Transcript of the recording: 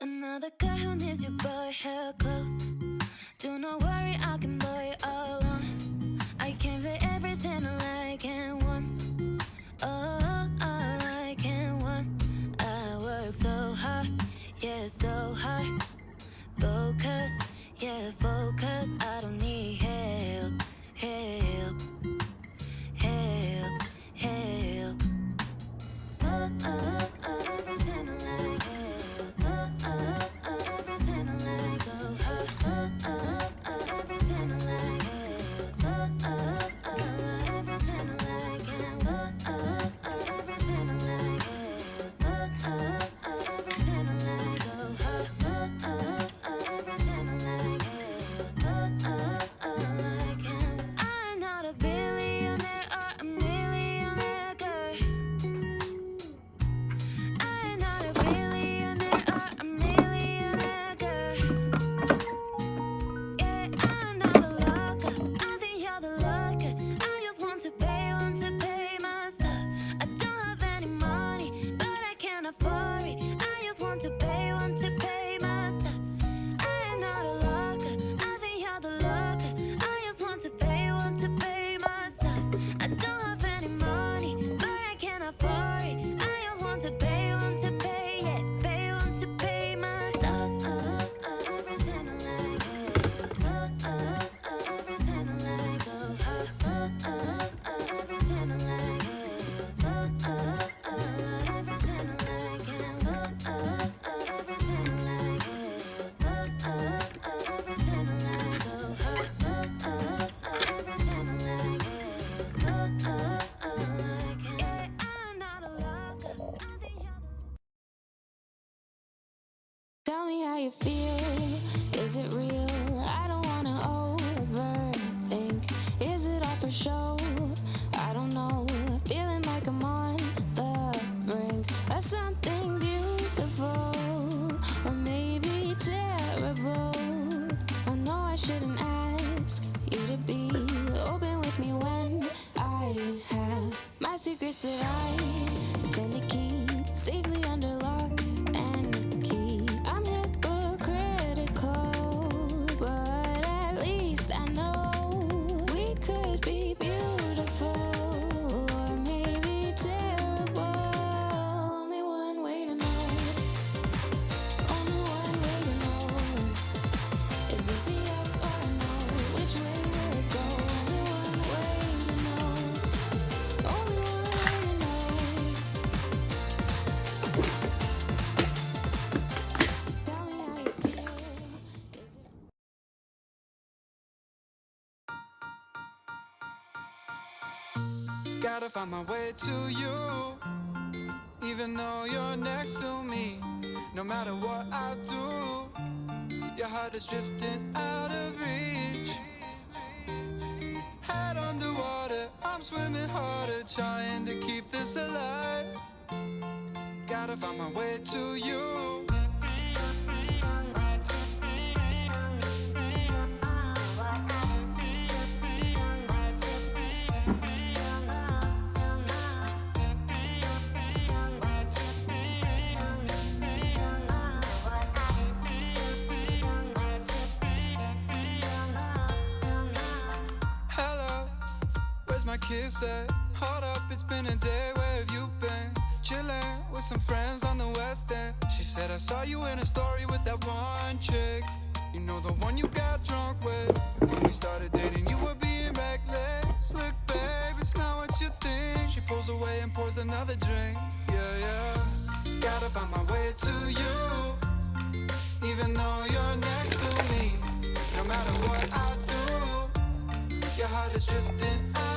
Another guy who needs your boy hair close. Do not worry, I can buy it all on. I can be everything I like and want. Oh, I like and want. I work so hard, yeah, so hard. Focus, yeah, focus. I don't need help, help, help, help. Everything I like, help. Everything I like, everything I like, help. Everything I like, help. Everything I like, help. Everything I like, everything I like, help. I'm not a billionaire or a millionaire girl. I'm not a billionaire or a millionaire girl. Yeah, I'm not a locker. I think you're the locker. I just want to pay my stuff. I don't have any money, but I can't afford it. I just want to pay my stuff. I'm not a locker. I think you're the locker. I just want to pay my stuff. I don't have any money, but I can't afford it. I just want to pay, yeah, pay my stuff. Everything I like, everything I like, everything I like, everything I like, everything I like, everything I like, yeah, I'm not a locker. I think you're the Tell me how you feel, is it real? I don't wanna overthink. Is it all for show? I don't know, feeling like I'm on the brink of something beautiful, or maybe terrible. I know I shouldn't ask you to be open with me when I have my secrets that I tend to keep safely under lock and key. I'm hypocritical, but at least I know we could be beautiful, or maybe terrible. Only one way to know. Only one way to know. Is this a yes or a no? Which way will it go? Only one way to know. Only one way to know. Tell me how you feel. Is it Gotta find my way to you, even though you're next to me. No matter what I do, your heart is drifting out of reach. Head underwater, I'm swimming harder, trying to keep this alive. Gotta find my way to you. Hello, where's my kiss at? Hold up, it's been a day, where have you been? Chillin' with some friends on the west end. She said I saw you in a story with that one chick. You know, the one you got drunk with. When we started dating, you were being reckless. Look, babe, it's not what you think. She pulls away and pours another drink. Yeah, yeah. Gotta find my way to you, even though you're next to me. No matter what I do, your heart is drifting out.